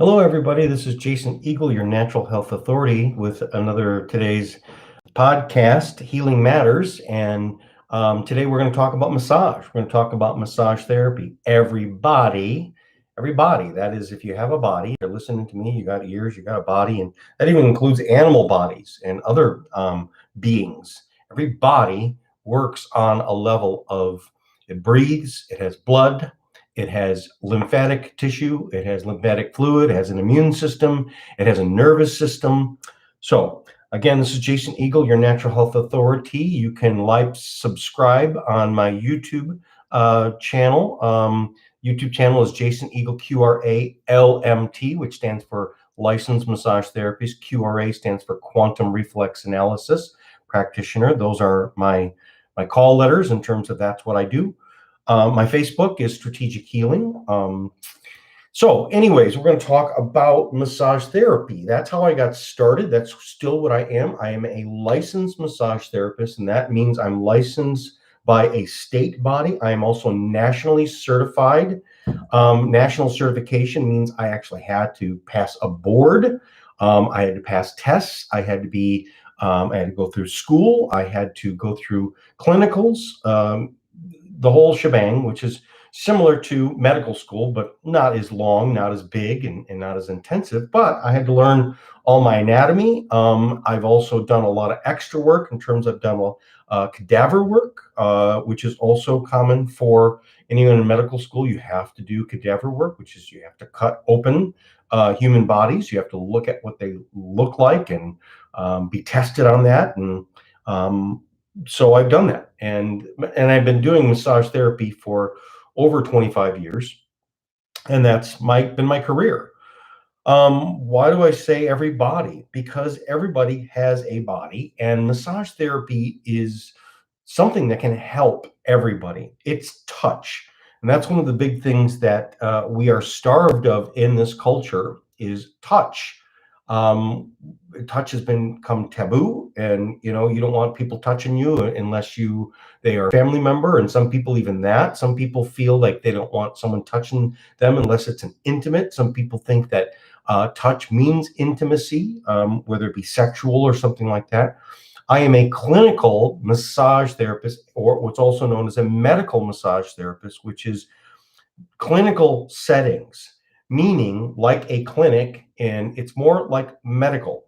Hello, everybody. This is Jason Eagle, your natural health authority, with another today's podcast, Healing Matters. And today we're going to talk about massage. We're going to talk about massage therapy. Everybody, that is, if you have a body, you're listening to me, you got ears, you got a body, and that even includes animal bodies and other beings. Every body works on a level of it breathes, it has blood. It has lymphatic tissue, it has lymphatic fluid, it has an immune system, it has a nervous system. So again, this is Jason Eagle, your natural health authority. You can subscribe on my YouTube channel. YouTube channel is Jason Eagle QRA-LMT, which stands for Licensed Massage Therapist. QRA stands for Quantum Reflex Analysis Practitioner. Those are my call letters in terms of that's what I do. My Facebook is Strategic Healing. So anyways, we're going to talk about massage therapy. That's how I got started. That's still what I am. I am a licensed massage therapist, and that means I'm licensed by a state body. I am also nationally certified. National certification means I actually had to pass a board. I had to pass tests. I had to go through school. I had to go through clinicals. The whole shebang, which is similar to medical school, but not as long, not as big, and not as intensive. But I had to learn all my anatomy. I've also done a lot of extra work in terms of done cadaver work, which is also common for anyone in medical school. You have to do cadaver work, which is you have to cut open human bodies. You have to look at what they look like and be tested on that. And so I've done that, and I've been doing massage therapy for over 25 years, and that's been my career. Why do I say everybody? Because everybody has a body, and massage therapy is something that can help everybody. It's touch, and that's one of the big things that we are starved of in this culture is touch. Touch has become taboo, and you don't want people touching you unless they are a family member, and some people even that. Some people feel like they don't want someone touching them unless it's an intimate. Some people think that touch means intimacy, whether it be sexual or something like that. I am a clinical massage therapist, or what's also known as a medical massage therapist, which is clinical settings, meaning like a clinic, and it's more like medical.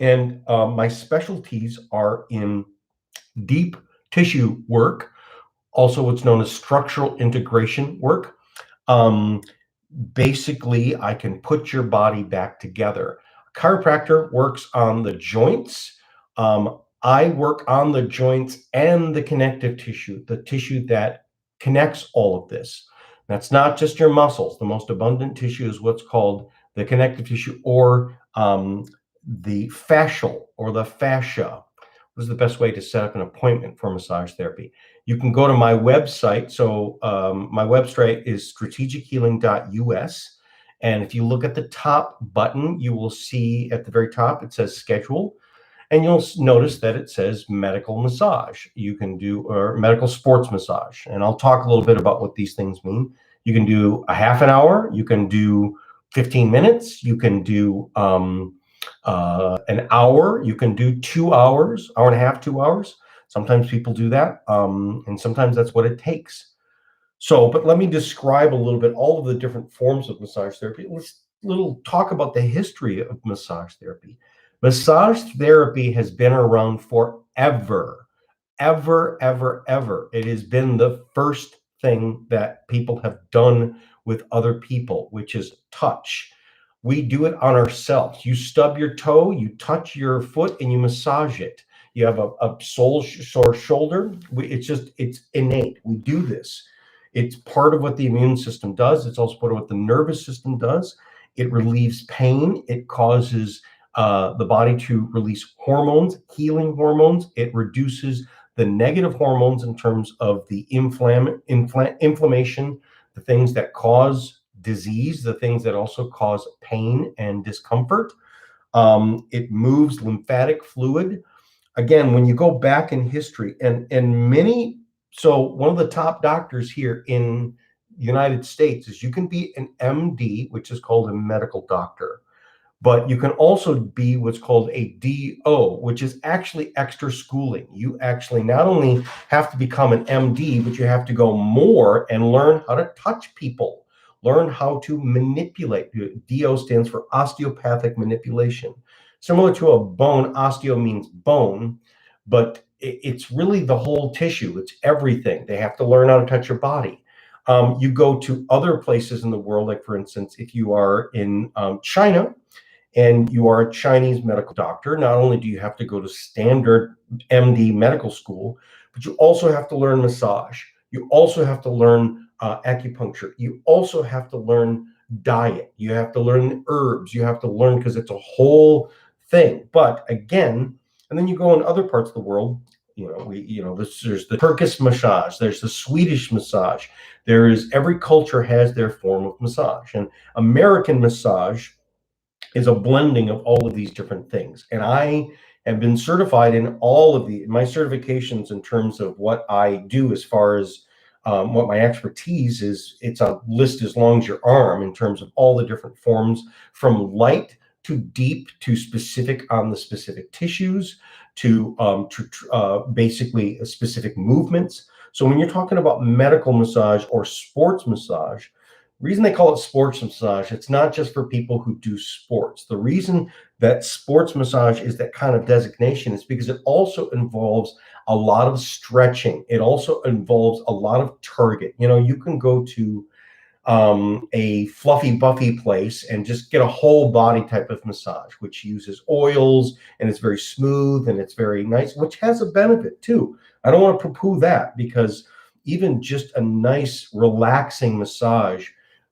And my specialties are in deep tissue work, also what's known as structural integration work. Basically, I can put your body back together. A chiropractor works on the joints. I work on the joints and the connective tissue, the tissue that connects all of this. That's not just your muscles. The most abundant tissue is what's called the connective tissue, or the fascial, or the fascia. What is the best way to set up an appointment for massage therapy? You can go to my website. So my website is strategichealing.us. And if you look at the top button, you will see at the very top, it says schedule. And you'll notice that it says medical massage. You can do, or medical sports massage. And I'll talk a little bit about what these things mean. You can do a half an hour. You can do 15 minutes. You can do an hour. You can do 2 hours, hour and a half, 2 hours. Sometimes people do that. And sometimes that's what it takes. So, but let me describe a little bit all of the different forms of massage therapy. Let's talk about the history of massage therapy. Massage therapy has been around forever, ever. It has been the first thing that people have done with other people, which is touch. We do it on ourselves. You stub your toe, you touch your foot, and you massage it. You have a sore shoulder. It's innate. We do this. It's part of what the immune system does. It's also part of what the nervous system does. It relieves pain. It causes the body to release hormones, healing hormones. It reduces the negative hormones in terms of the inflammation, the things that cause disease, the things that also cause pain and discomfort. It moves lymphatic fluid. Again, when you go back in history, and many, so one of the top doctors here in United States is you can be an MD, which is called a medical doctor, but you can also be what's called a DO, which is actually extra schooling. You actually not only have to become an MD, but you have to go more and learn how to touch people, learn how to manipulate. DO stands for osteopathic manipulation. Similar to a bone, osteo means bone, but it's really the whole tissue. It's everything. They have to learn how to touch your body. You go to other places in the world, like for instance, if you are in China, and you are a Chinese medical doctor, not only do you have to go to standard MD medical school, but you also have to learn massage. You also have to learn acupuncture. You also have to learn diet. You have to learn herbs. You have to learn, because it's a whole thing. But again, and then you go in other parts of the world, there's the Turkish massage, there's the Swedish massage. Every culture has their form of massage. And American massage is a blending of all of these different things. And I have been certified in all of my certifications in terms of what I do as far as what my expertise is. It's a list as long as your arm in terms of all the different forms, from light to deep to specific on the specific tissues to basically specific movements. So when you're talking about medical massage or sports massage, reason they call it sports massage, it's not just for people who do sports. The reason that sports massage is that kind of designation is because it also involves a lot of stretching. It also involves a lot of target. You can go to a fluffy buffy place and just get a whole body type of massage, which uses oils and it's very smooth and it's very nice, which has a benefit too. I don't want to poo-poo that, because even just a nice relaxing massage,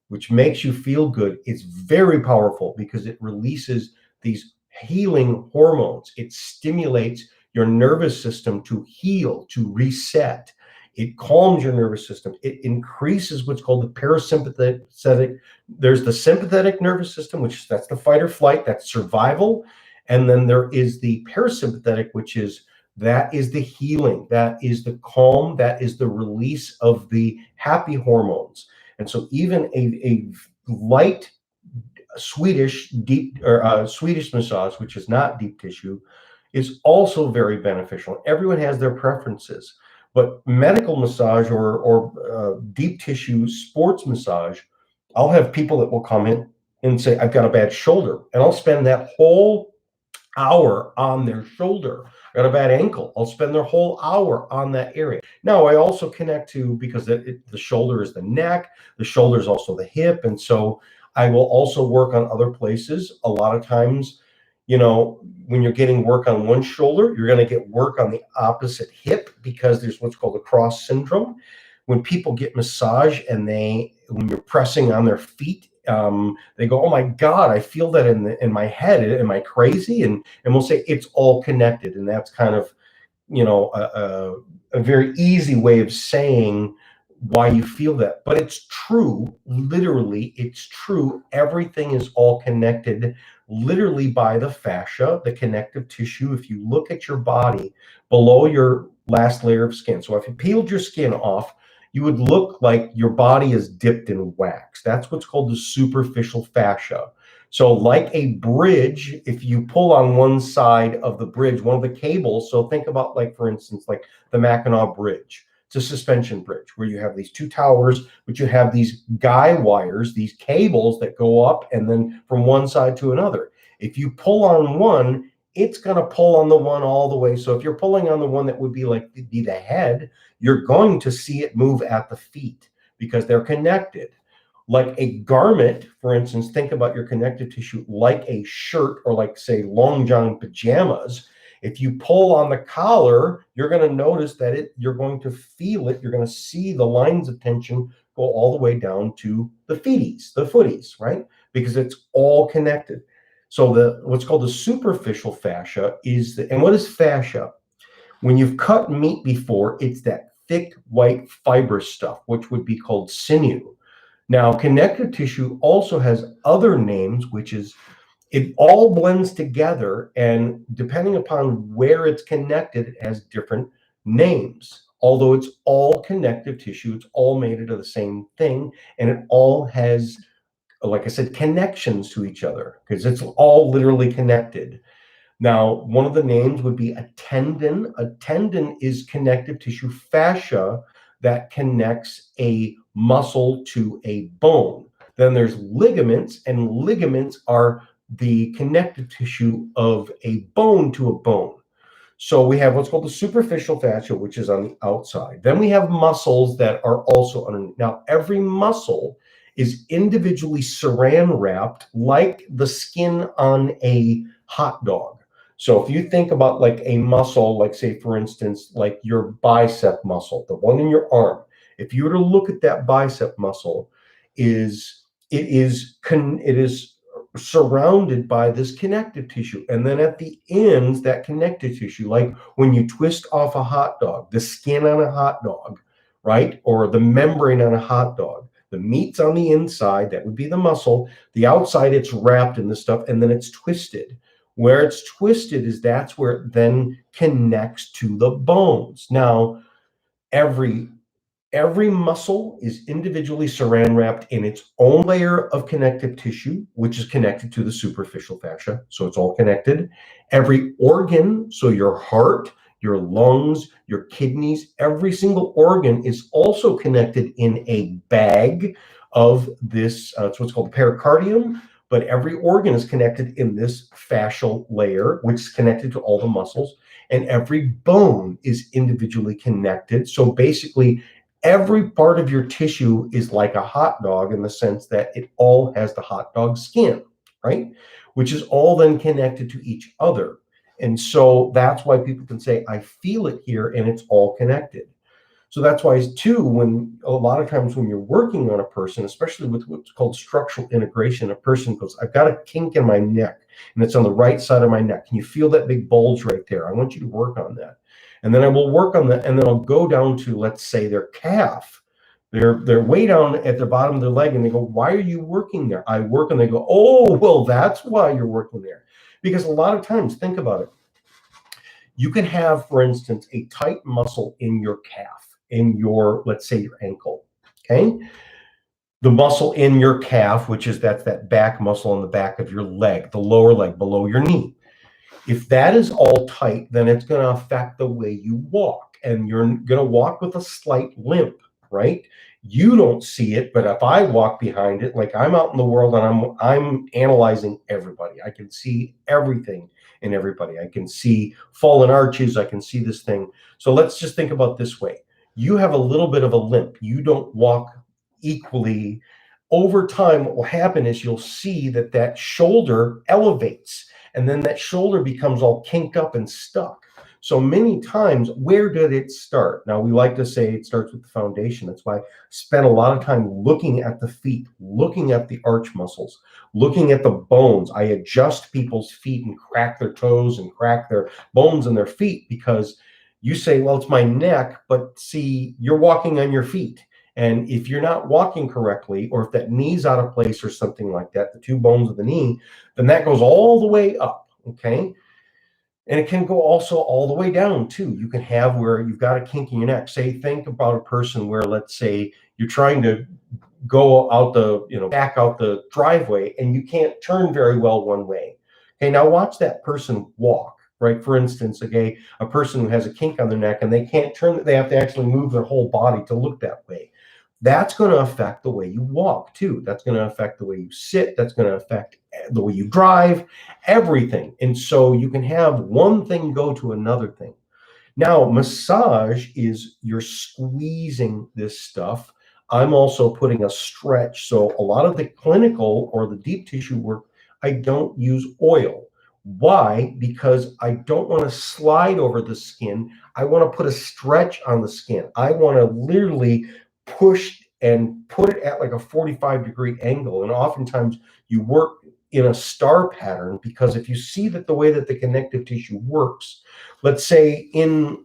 which makes you feel good, is very powerful because it releases these healing hormones. It stimulates your nervous system to heal, to reset. It calms your nervous system. It increases what's called the parasympathetic. There's the sympathetic nervous system, that's the fight or flight, that's survival. And then there is the parasympathetic, that is the healing, that is the calm, that is the release of the happy hormones. And so even a light Swedish Swedish massage, which is not deep tissue, is also very beneficial. Everyone has their preferences, but medical massage or deep tissue sports massage, I'll have people that will come in and say, I've got a bad shoulder, and I'll spend that whole hour on their shoulder. Got a bad ankle, I'll spend their whole hour on that area. Now, I also connect to, because the shoulder is the neck, the shoulder is also the hip. And so I will also work on other places. A lot of times, when you're getting work on one shoulder, you're going to get work on the opposite hip, because there's what's called a cross syndrome. When people get massage and when you're pressing on their feet, they go, oh my God, I feel that in my head. Am I crazy? And we'll say it's all connected. And that's kind of, a very easy way of saying why you feel that. But it's true. Literally, it's true. Everything is all connected, literally, by the fascia, the connective tissue. If you look at your body below your last layer of skin, so if you peeled your skin off, you would look like your body is dipped in wax. That's what's called the superficial fascia. So like a bridge, if you pull on one side of the bridge, one of the cables, so think about, like, for instance, like the Mackinac Bridge. It's a suspension bridge where you have these two towers, but you have these guy wires, these cables that go up and then from one side to another. If you pull on one, it's going to pull on the one all the way. So if you're pulling on the one that would be the head, you're going to see it move at the feet because they're connected. Like a garment, for instance, think about your connective tissue like a shirt, or like, say, long john pajamas. If you pull on the collar, you're going to notice that you're going to feel it. You're going to see the lines of tension go all the way down to the footies, right? Because it's all connected. So what's called the superficial fascia and what is fascia? When you've cut meat before, it's that thick white fibrous stuff, which would be called sinew. Now, connective tissue also has other names, which is, it all blends together, and depending upon where it's connected, it has different names. although it's all connective tissue, it's all made out of the same thing, and it all has, like I said, connections to each other because it's all literally connected. Now, one of the names would be a tendon. A tendon is connective tissue fascia that connects a muscle to a bone. Then there's ligaments, and ligaments are the connective tissue of a bone to a bone. So we have what's called the superficial fascia, which is on the outside. Then we have muscles that are also underneath. Now, every muscle is individually saran wrapped like the skin on a hot dog. So if you think about like a muscle, like say, for instance, like your bicep muscle, the one in your arm, if you were to look at that bicep muscle, it is surrounded by this connective tissue. And then at the ends, that connective tissue, like when you twist off a hot dog, the skin on a hot dog, right? Or the membrane on a hot dog, the meat's on the inside, that would be the muscle. The outside, it's wrapped in this stuff, and then it's twisted. Where it's twisted that's where it then connects to the bones. Now, every muscle is individually saran wrapped in its own layer of connective tissue, which is connected to the superficial fascia. So it's all connected. Every organ, so your heart, your lungs, your kidneys, every single organ is also connected in a bag of this, it's what's called the pericardium. But every organ is connected in this fascial layer, which is connected to all the muscles. And every bone is individually connected. So basically, every part of your tissue is like a hot dog in the sense that it all has the hot dog skin, right? Which is all then connected to each other. And so that's why people can say, I feel it here, and it's all connected. So that's why, too, when a lot of times when you're working on a person, especially with what's called structural integration, a person goes, I've got a kink in my neck, and it's on the right side of my neck. Can you feel that big bulge right there? I want you to work on that. And then I will work on that, and then I'll go down to, let's say, their calf. They're way down at the bottom of their leg, and they go, why are you working there? I work, and they go, oh, well, that's why you're working there. Because a lot of times, think about it. You can have, for instance, a tight muscle in your calf, in your, let's say, your ankle, okay? The muscle in your calf, which is that back muscle on the back of your leg, the lower leg below your knee. If that is all tight, then it's going to affect the way you walk, and you're going to walk with a slight limp, right? You don't see it, but if I walk behind it, like I'm out in the world and I'm analyzing everybody, I can see everything in everybody. I can see fallen arches. I can see this thing. So let's just think about this way. You have a little bit of a limp. You don't walk equally. Over time, what will happen is you'll see that shoulder elevates, and then that shoulder becomes all kinked up and stuck. So many times, where did it start? Now, we like to say it starts with the foundation. That's why I spend a lot of time looking at the feet, looking at the arch muscles, looking at the bones. I adjust people's feet and crack their toes and crack their bones in their feet, because you say, well, it's my neck, but see, you're walking on your feet. And if you're not walking correctly, or if that knee's out of place or something like that, the two bones of the knee, then that goes all the way up, okay? And it can go also all the way down too. You can have where you've got a kink in your neck. Say, think about a person where, let's say, you're trying to go out back out the driveway, and you can't turn very well one way. Okay, now watch that person walk, right? For instance, okay, a person who has a kink on their neck and they can't turn, they have to actually move their whole body to look that way. That's going to affect the way you walk too. That's going to affect the way you sit. That's going to affect the way you drive, everything. And so you can have one thing go to another thing. Now, massage is you're squeezing this stuff. I'm also putting a stretch. So a lot of the clinical or the deep tissue work, I don't use oil. Why? Because I don't want to slide over the skin. I want to put a stretch on the skin. I want to literally push and put it at like a 45-degree angle. And oftentimes you work in a star pattern, because if you see that the way that the connective tissue works, let's say in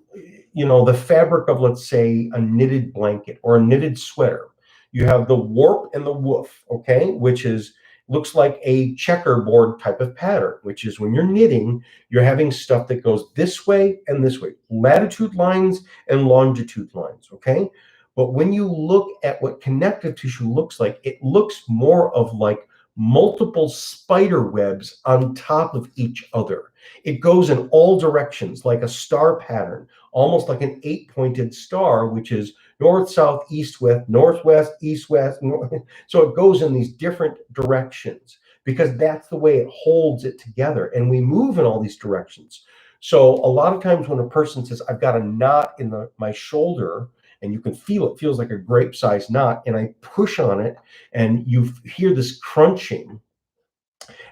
the fabric of, let's say, a knitted blanket or a knitted sweater, you have the warp and the woof, okay, which is looks like a checkerboard type of pattern, which is when you're knitting, you're having stuff that goes this way and this way, latitude lines and longitude lines, okay? But when you look at what connective tissue looks like, it looks more of like multiple spider webs on top of each other. It goes in all directions like a star pattern, almost like an 8-pointed star, which is north, south, east, west, northwest, east, west. North. So it goes in these different directions because that's the way it holds it together. And we move in all these directions. So a lot of times when a person says, I've got a knot in my shoulder, and you can feel it feels like a grape-sized knot, and I push on it, and you hear this crunching,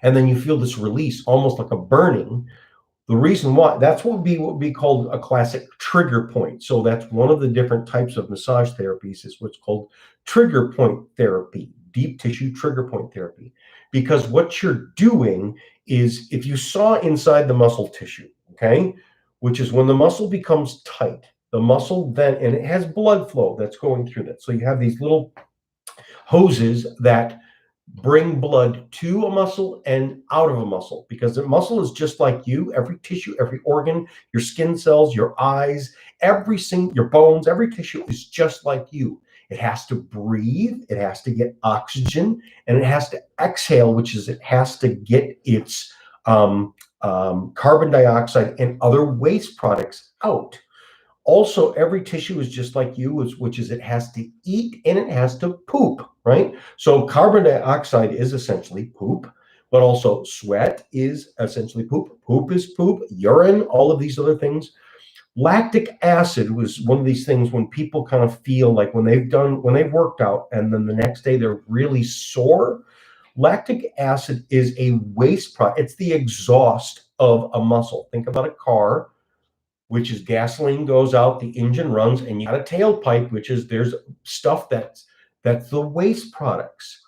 and then you feel this release, almost like a burning. The reason why, that's what would be called a classic trigger point. So that's one of the different types of massage therapies is what's called trigger point therapy, deep tissue trigger point therapy. Because what you're doing is, if you saw inside the muscle tissue, okay, which is when the muscle becomes tight, the muscle then, and it has blood flow that's going through that. So you have these little hoses that bring blood to a muscle and out of a muscle, because the muscle is just like you. Every tissue, every organ, your skin cells, your eyes, your bones, every tissue is just like you. It has to breathe, it has to get oxygen, and it has to exhale, which is it has to get its carbon dioxide and other waste products out. Also, every tissue is just like you, which is it has to eat and it has to poop, right? So carbon dioxide is essentially poop, but also sweat is essentially poop. Poop is poop, urine, all of these other things. Lactic acid was one of these things when people kind of feel like when they've worked out and then the next day they're really sore. Lactic acid is a waste product. It's the exhaust of a muscle. Think about a car, which is gasoline goes out, the engine runs, and you got a tailpipe, which is there's stuff that's the waste products.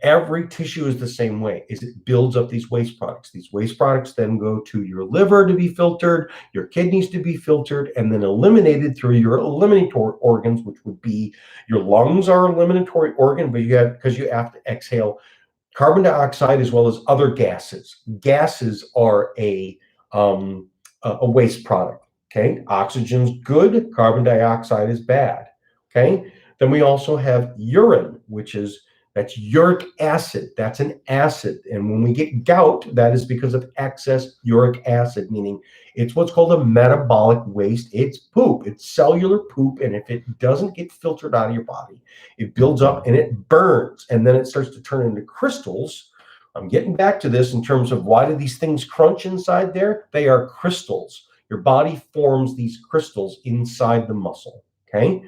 Every tissue is the same way, is it builds up these waste products. These waste products then go to your liver to be filtered, your kidneys to be filtered, and then eliminated through your eliminatory organs, which would be your lungs are eliminatory organ, but because you have to exhale carbon dioxide as well as other gases. Gases are a waste product. Okay, oxygen's good, carbon dioxide is bad. Okay, then we also have urine, that's uric acid. That's an acid, and when we get gout, that is because of excess uric acid, meaning it's what's called a metabolic waste. It's poop, it's cellular poop, and if it doesn't get filtered out of your body, it builds up and it burns, and then it starts to turn into crystals. I'm getting back to this in terms of why do these things crunch inside there? They are crystals. Your body forms these crystals inside the muscle, okay?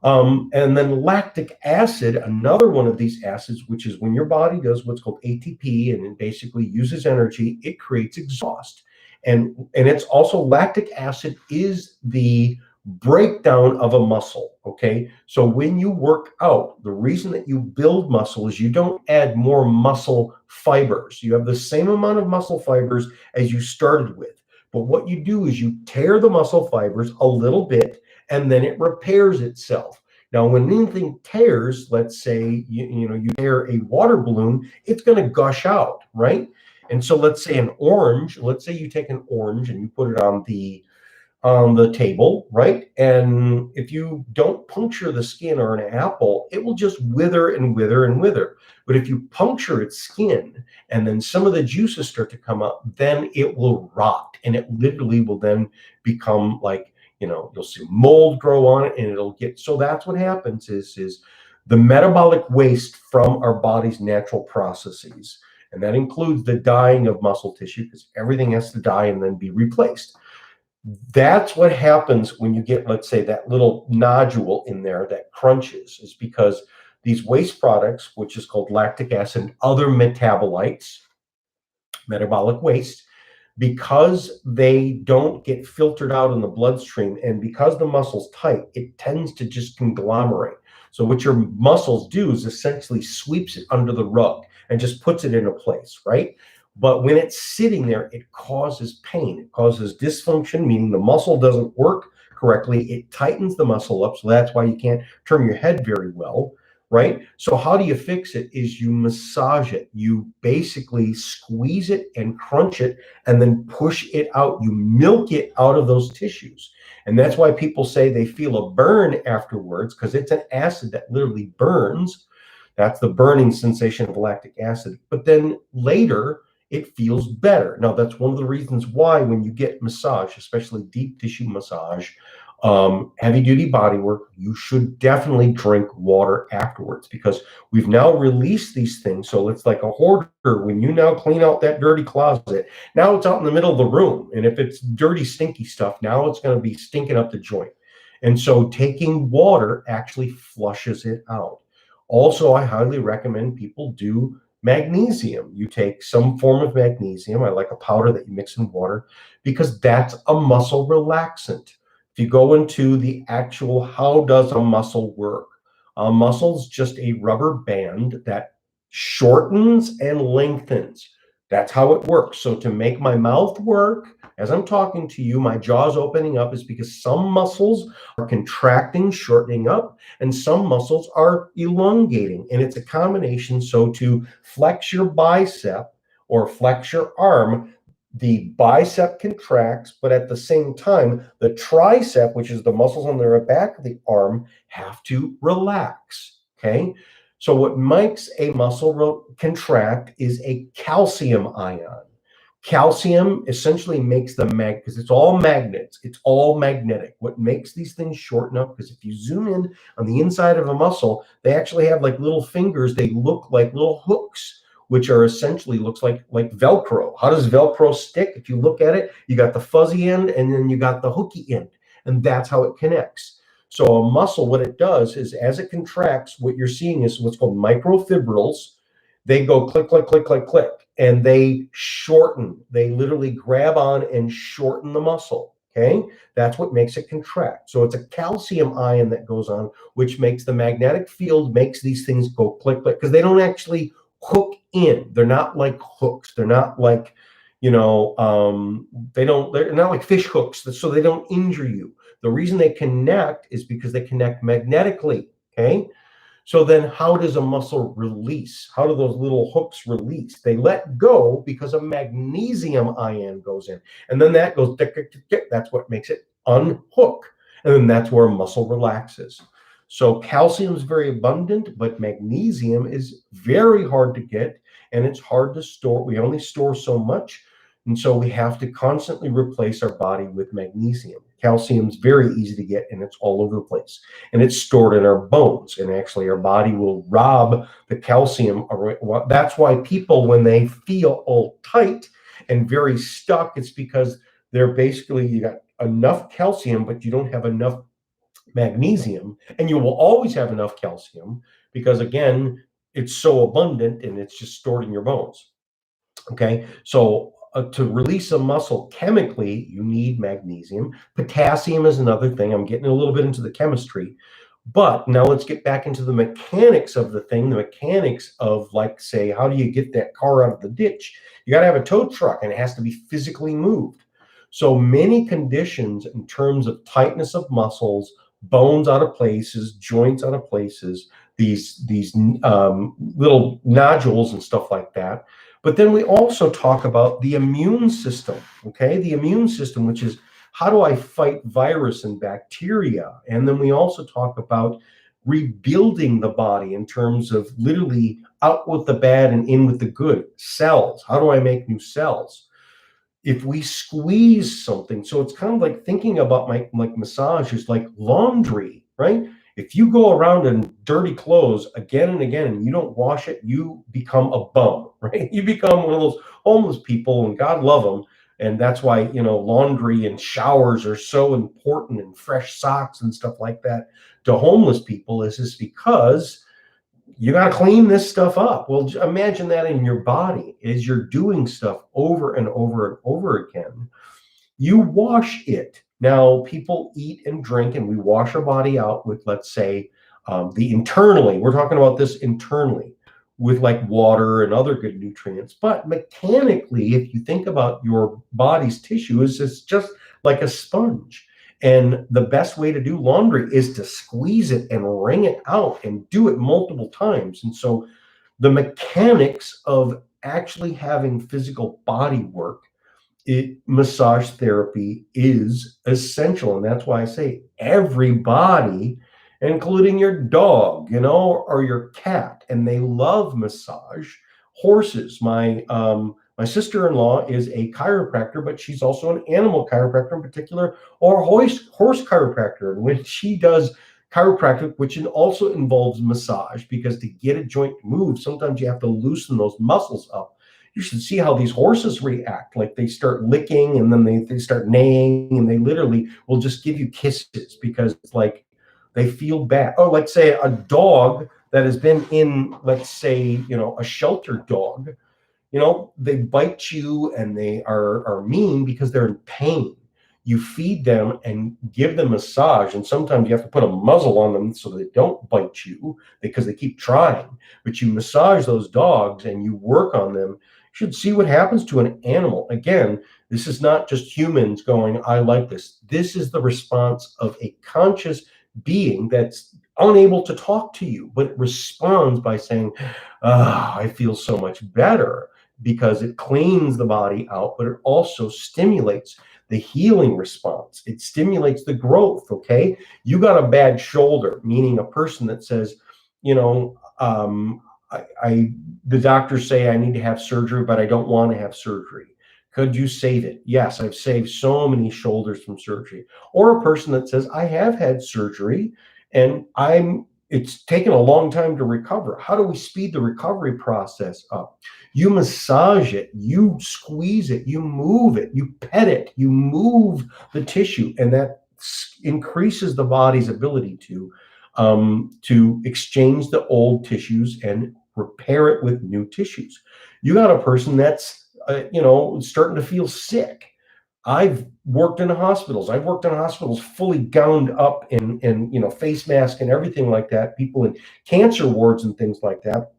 And then lactic acid, another one of these acids, which is when your body does what's called ATP and it basically uses energy, it creates exhaust. And it's also lactic acid is the breakdown of a muscle, okay? So when you work out, the reason that you build muscle is you don't add more muscle fibers. You have the same amount of muscle fibers as you started with. But what you do is you tear the muscle fibers a little bit and then it repairs itself. Now, when anything tears, let's say you tear a water balloon, it's going to gush out, right? And so let's say let's say you take an orange and you put it on the table, right? And if you don't puncture the skin, or an apple, it will just wither and wither and wither. But if you puncture its skin and then some of the juices start to come up, then it will rot, and it literally will then become like, you'll see mold grow on it, and it'll get, so that's what happens is the metabolic waste from our body's natural processes. And that includes the dying of muscle tissue, because everything has to die and then be replaced. That's what happens when you get, let's say, that little nodule in there that crunches, is because these waste products, which is called lactic acid and other metabolites, metabolic waste, because they don't get filtered out in the bloodstream and because the muscle's tight, it tends to just conglomerate. So what your muscles do is essentially sweeps it under the rug and just puts it in a place, right? But when it's sitting there, it causes pain. It causes dysfunction, meaning the muscle doesn't work correctly. It tightens the muscle up, so that's why you can't turn your head very well, right? So how do you fix it is you massage it. You basically squeeze it and crunch it and then push it out. You milk it out of those tissues. And that's why people say they feel a burn afterwards, because it's an acid that literally burns. That's the burning sensation of lactic acid. But then later, it feels better. Now, that's one of the reasons why when you get massage, especially deep tissue massage, heavy duty body work, you should definitely drink water afterwards, because we've now released these things. So it's like a hoarder. When you now clean out that dirty closet, now it's out in the middle of the room. And if it's dirty, stinky stuff, now it's going to be stinking up the joint. And so taking water actually flushes it out. Also, I highly recommend people do magnesium. You take some form of magnesium. I like a powder that you mix in water, because that's a muscle relaxant. If you go into the actual, how does a muscle work? A muscle's just a rubber band that shortens and lengthens. That's how it works. So to make my mouth work, as I'm talking to you, my jaw's opening up, is because some muscles are contracting, shortening up, and some muscles are elongating. And it's a combination. So to flex your bicep or flex your arm, the bicep contracts, but at the same time, the tricep, which is the muscles on the back of the arm, have to relax. Okay. So what makes a muscle contract is a calcium ion. Calcium essentially makes the because it's all magnets, it's all magnetic. What makes these things shorten up, because if you zoom in on the inside of a muscle, they actually have like little fingers. They look like little hooks, which are essentially looks like Velcro. How does Velcro stick? If you look at it, you got the fuzzy end and then you got the hooky end, and that's how it connects. So a muscle, what it does is as it contracts, what you're seeing is what's called microfibrils. They go click, click, click, click, click, and they shorten. They literally grab on and shorten the muscle. Okay, that's what makes it contract. So it's a calcium ion that goes on, which makes the magnetic field, makes these things go click, click, because they don't actually hook in. They're not like hooks. They're not like, they're not like fish hooks, so they don't injure you. The reason they connect is because they connect magnetically. Okay. So then how does a muscle release? How do those little hooks release? They let go because a magnesium ion goes in. And then that goes, tick, tick, tick, tick. That's what makes it unhook. And then that's where a muscle relaxes. So calcium is very abundant, but magnesium is very hard to get, and it's hard to store. We only store so much. And so we have to constantly replace our body with magnesium. Calcium is very easy to get, and it's all over the place. And it's stored in our bones. And actually, our body will rob the calcium. That's why people, when they feel all tight and very stuck, it's because they're basically, you got enough calcium, but you don't have enough magnesium. And you will always have enough calcium because, again, it's so abundant and it's just stored in your bones. Okay, so to release a muscle chemically, you need magnesium. Potassium is another thing. I'm getting a little bit into the chemistry, but now let's get back into the mechanics of the thing, the mechanics of, like, say, how do you get that car out of the ditch? You got to have a tow truck, and it has to be physically moved. So many conditions in terms of tightness of muscles, bones out of places, joints out of places, these little nodules and stuff like that. But then we also talk about the immune system, okay? The immune system, which is how do I fight virus and bacteria? And then we also talk about rebuilding the body in terms of literally out with the bad and in with the good. Cells, how do I make new cells? If we squeeze something, so it's kind of like thinking about like massage is like laundry, right? If you go around in dirty clothes again and again and you don't wash it, you become a bum, right? You become one of those homeless people, and God love them. And that's why, laundry and showers are so important, and fresh socks and stuff like that to homeless people is because you got to clean this stuff up. Well, imagine that in your body as you're doing stuff over and over and over again. You wash it. Now, people eat and drink, and we wash our body out with, let's say, we're talking about this internally with like water and other good nutrients. But mechanically, if you think about your body's tissue, it's just like a sponge. And the best way to do laundry is to squeeze it and wring it out and do it multiple times. And so the mechanics of actually having physical body work, massage therapy is essential. And that's why I say everybody, including your dog, or your cat, and they love massage. Horses. My sister-in-law is a chiropractor, but she's also an animal chiropractor in particular, or horse chiropractor. And when she does chiropractic, which also involves massage, because to get a joint to move, sometimes you have to loosen those muscles up. You should see how these horses react. Like they start licking, and then they start neighing, and they literally will just give you kisses because it's like they feel bad. Oh, like say a dog that has been in, let's say, a shelter dog, they bite you and they are mean because they're in pain. You feed them and give them massage, and sometimes you have to put a muzzle on them so they don't bite you because they keep trying. But you massage those dogs and you work on them. You should see what happens to an animal. Again, this is not just humans going, I like this. This is the response of a conscious being that's unable to talk to you, but it responds by saying, I feel so much better, because it cleans the body out, but it also stimulates the healing response. It stimulates the growth. Okay. You got a bad shoulder, meaning a person that says, the doctors say I need to have surgery, but I don't want to have surgery. Could you save it? Yes, I've saved so many shoulders from surgery. Or a person that says, I have had surgery and it's taken a long time to recover. How do we speed the recovery process up? You massage it, you squeeze it, you move it, you pet it, you move the tissue, and that increases the body's ability to exchange the old tissues and repair it with new tissues. You got a person that's starting to feel sick. I've worked in hospitals. I've worked in hospitals fully gowned up in face mask and everything like that. People in cancer wards and things like that.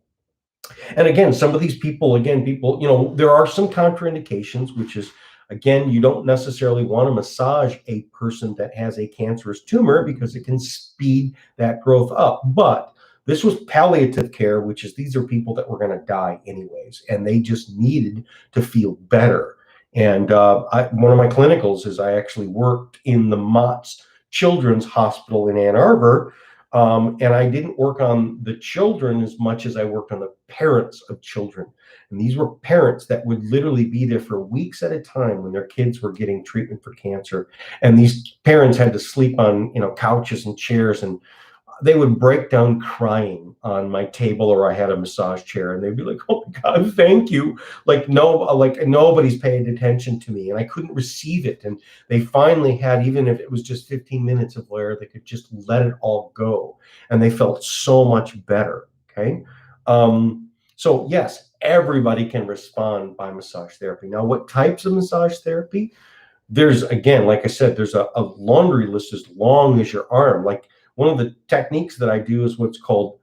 And again, some of these people, there are some contraindications, which is, again, you don't necessarily want to massage a person that has a cancerous tumor because it can speed that growth up. But this was palliative care, which is these are people that were going to die anyways, and they just needed to feel better. And one of my clinicals is I actually worked in the Mott's Children's Hospital in Ann Arbor. And I didn't work on the children as much as I worked on the parents of children. And these were parents that would literally be there for weeks at a time when their kids were getting treatment for cancer. And these parents had to sleep on, couches and chairs, and they would break down crying on my table, or I had a massage chair, and they'd be like, oh my God, thank you. Like nobody's paying attention to me, and I couldn't receive it. And they finally had, even if it was just 15 minutes of where they could just let it all go, and they felt so much better. Okay. So yes, everybody can respond by massage therapy. Now, what types of massage therapy? There's, again, like I said, there's a laundry list as long as your arm. Like, one of the techniques that I do is what's called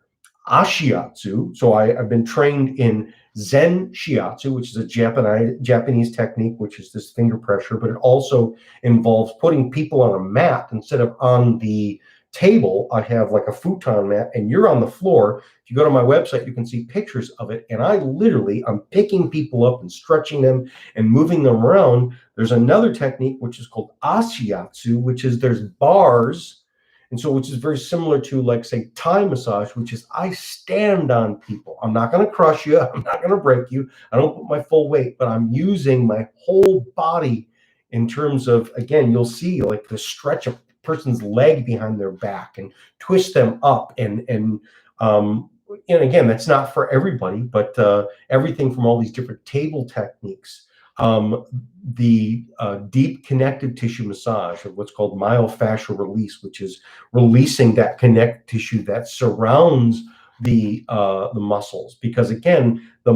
ashiatsu. So I've been trained in Zen shiatsu, which is a Japanese technique, which is this finger pressure, but it also involves putting people on a mat instead of on the table. I have like a futon mat, and you're on the floor. If you go to my website, you can see pictures of it. And I'm picking people up and stretching them and moving them around. There's another technique, which is called ashiatsu, which is there's bars. And so, which is very similar to, like, say, Thai massage, which is I stand on people. I'm not going to crush you. I'm not going to break you. I don't put my full weight, but I'm using my whole body in terms of, again, you'll see like the stretch a person's leg behind their back and twist them up. And again, that's not for everybody, but everything from all these different table techniques. The deep connective tissue massage, of what's called myofascial release, which is releasing that connective tissue that surrounds the muscles. Because again, if the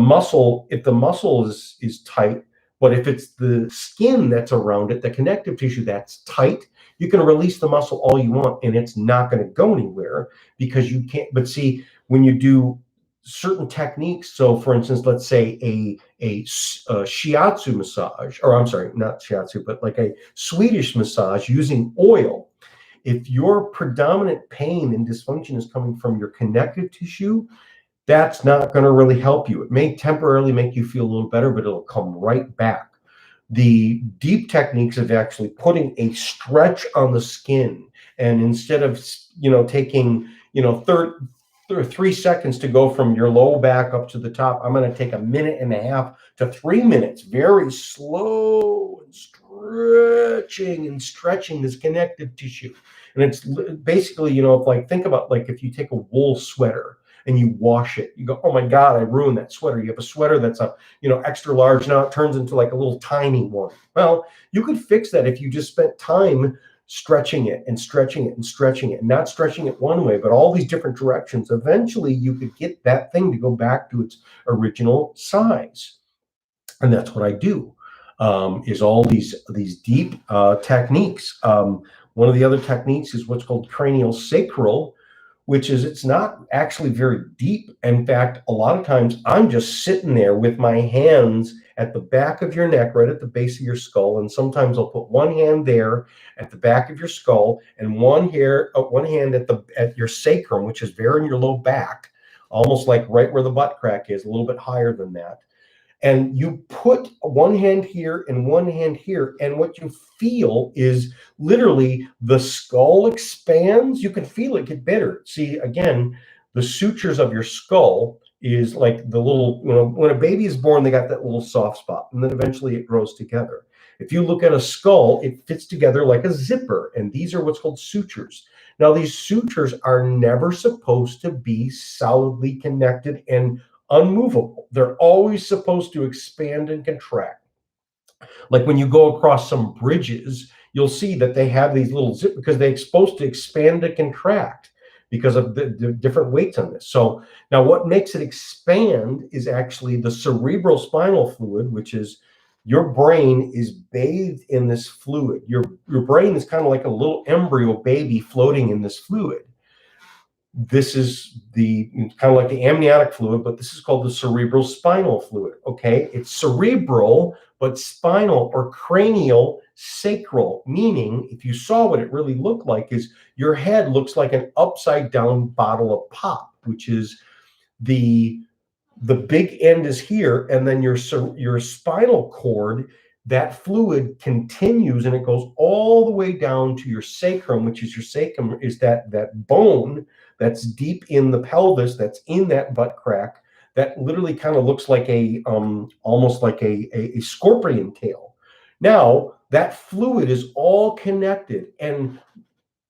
muscle is tight, but if it's the skin that's around it, the connective tissue that's tight, you can release the muscle all you want, and it's not going to go anywhere because you can't. But see, when you do certain techniques. So for instance, let's say a shiatsu massage, or I'm sorry, not shiatsu, but like a Swedish massage using oil. If your predominant pain and dysfunction is coming from your connective tissue, that's not going to really help you. It may temporarily make you feel a little better, but it'll come right back. The deep techniques of actually putting a stretch on the skin, and instead of taking 3 seconds to go from your low back up to the top, I'm going to take 1.5 to 3 minutes, very slow and stretching and stretching this connective tissue. And it's basically, think about like if you take a wool sweater and you wash it, you go, oh my God, I ruined that sweater. You have a sweater that's extra large. Now it turns into like a little tiny one. Well, you could fix that if you just spent time stretching it and stretching it and stretching it, and not stretching it one way, but all these different directions. Eventually you could get that thing to go back to its original size. And that's what I do, is all these deep techniques. One of the other techniques is what's called cranial sacral, which is, it's not actually very deep. In fact, a lot of times I'm just sitting there with my hands at the back of your neck, right at the base of your skull. And sometimes I'll put one hand there at the back of your skull, and one hand at your sacrum, which is there in your low back, almost like right where the butt crack is, a little bit higher than that. And you put one hand here and one hand here, and what you feel is literally the skull expands. You can feel it get better. See, again, the sutures of your skull is like the little, when a baby is born, they got that little soft spot, and then eventually it grows together. If you look at a skull, it fits together like a zipper, and these are what's called sutures. Now, these sutures are never supposed to be solidly connected and unmovable. They're always supposed to expand and contract. Like when you go across some bridges, you'll see that they have these little zip, because they're supposed to expand and contract because of the different weights on this. So now what makes it expand is actually the cerebral spinal fluid, which is your brain is bathed in this fluid. Your brain is kind of like a little embryo baby floating in this fluid. This is kind of like the amniotic fluid, but this is called the cerebral spinal fluid. Okay, it's cerebral, but spinal or cranial sacral, meaning if you saw what it really looked like, is your head looks like an upside down bottle of pop, which is the big end is here, and then your spinal cord, that fluid continues and it goes all the way down to your sacrum, which is that bone that's deep in the pelvis, that's in that butt crack, that literally kind of looks like almost like a scorpion tail. Now that fluid is all connected, and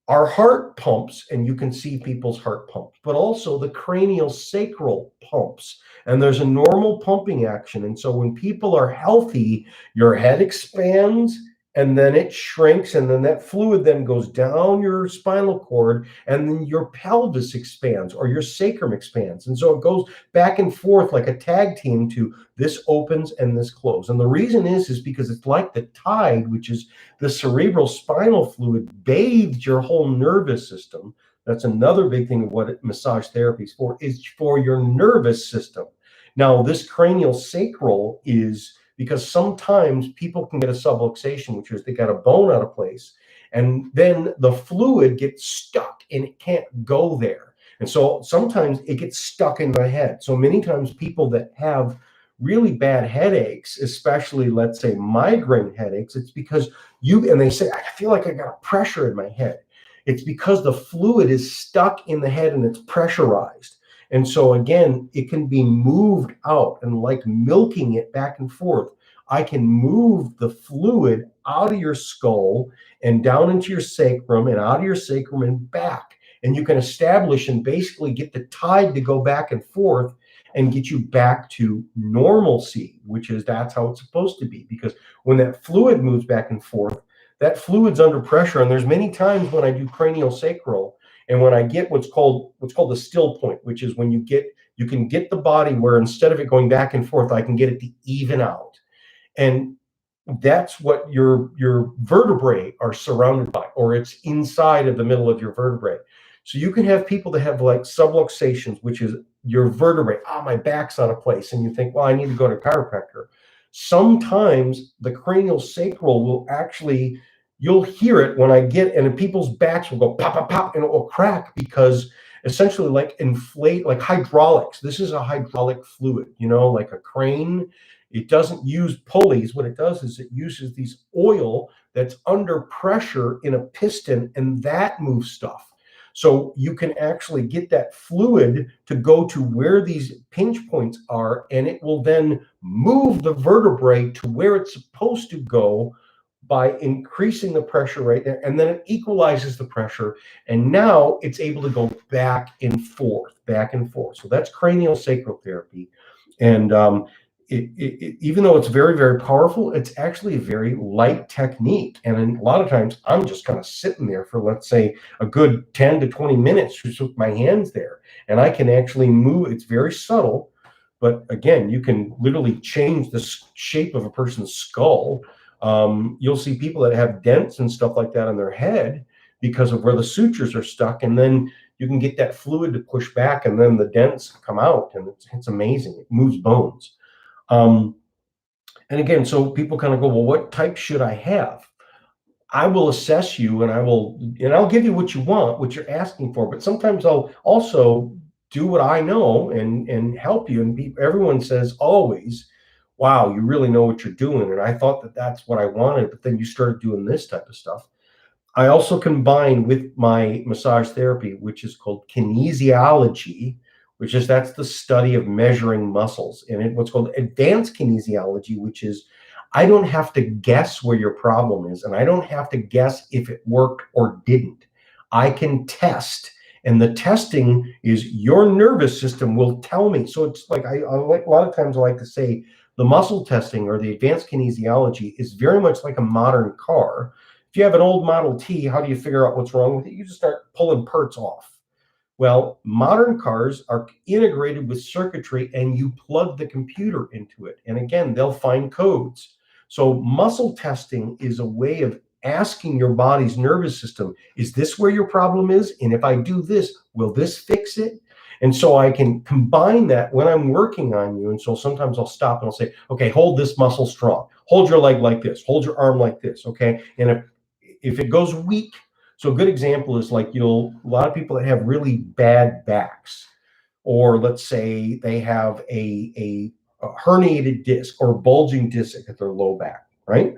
our heart pumps, and you can see people's heart pumps, but also the cranial sacral pumps, and there's a normal pumping action. And so when people are healthy, your head expands and then it shrinks, and then that fluid then goes down your spinal cord, and then your pelvis expands or your sacrum expands. And so it goes back and forth like a tag team to this opens and this closes. And the reason is because it's like the tide, which is the cerebral spinal fluid, bathed your whole nervous system. That's another big thing of what massage therapy is for your nervous system. Now, this cranial sacral is because sometimes people can get a subluxation, which is they got a bone out of place, and then the fluid gets stuck and it can't go there. And so sometimes it gets stuck in the head. So many times people that have really bad headaches, especially let's say migraine headaches, it's because and they say, I feel like I got a pressure in my head. It's because the fluid is stuck in the head and it's pressurized. And so again, it can be moved out, and like milking it back and forth, I can move the fluid out of your skull and down into your sacrum and out of your sacrum and back. And you can establish and basically get the tide to go back and forth and get you back to normalcy, that's how it's supposed to be. Because when that fluid moves back and forth, that fluid's under pressure. And there's many times when I do cranial sacral, and when I get what's called the still point, which is when you can get the body where instead of it going back and forth, I can get it to even out. And that's what your vertebrae are surrounded by, or it's inside of the middle of your vertebrae. So you can have people that have like subluxations, which is your vertebrae. My back's out of place. And you think, well, I need to go to a chiropractor. Sometimes the cranial sacral will actually, you'll hear it when I get, and people's backs will go pop, pop, pop, and it will crack because essentially like inflate, like hydraulics. This is a hydraulic fluid, like a crane. It doesn't use pulleys. What it does is it uses these oil that's under pressure in a piston, and that moves stuff. So you can actually get that fluid to go to where these pinch points are, and it will then move the vertebrae to where it's supposed to go by increasing the pressure right there. And then it equalizes the pressure. And now it's able to go back and forth, back and forth. So that's cranial sacral therapy. And even though it's very, very powerful, it's actually a very light technique. And a lot of times I'm just kind of sitting there for, let's say, a good 10 to 20 minutes just with my hands there. And I can actually move. It's very subtle. But again, you can literally change the shape of a person's skull. You'll see people that have dents and stuff like that on their head because of where the sutures are stuck. And then you can get that fluid to push back, and then the dents come out. And it's amazing. It moves bones. And again, so people kind of go, well, what type should I have? I will assess you, and I'll give you what you want, what you're asking for. But sometimes I'll also do what I know and help you. And everyone says always, wow, you really know what you're doing. And I thought that that's what I wanted, but then you started doing this type of stuff. I also combine with my massage therapy, which is called kinesiology, that's the study of measuring muscles, and what's called advanced kinesiology, which is I don't have to guess where your problem is, and I don't have to guess if it worked or didn't. I can test, and the testing is your nervous system will tell me. So it's like I like a lot of times I like to say the muscle testing or the advanced kinesiology is very much like a modern car. If you have an old Model T, how do you figure out what's wrong with it? You just start pulling parts off. Well, modern cars are integrated with circuitry, and you plug the computer into it. And again, they'll find codes. So muscle testing is a way of asking your body's nervous system, is this where your problem is? And if I do this, will this fix it? And so I can combine that when I'm working on you. And so sometimes I'll stop and I'll say, okay, hold this muscle strong. Hold your leg like this. Hold your arm like this. Okay. And if it goes weak, so a good example is like, a lot of people that have really bad backs, or let's say they have a herniated disc or bulging disc at their low back, right?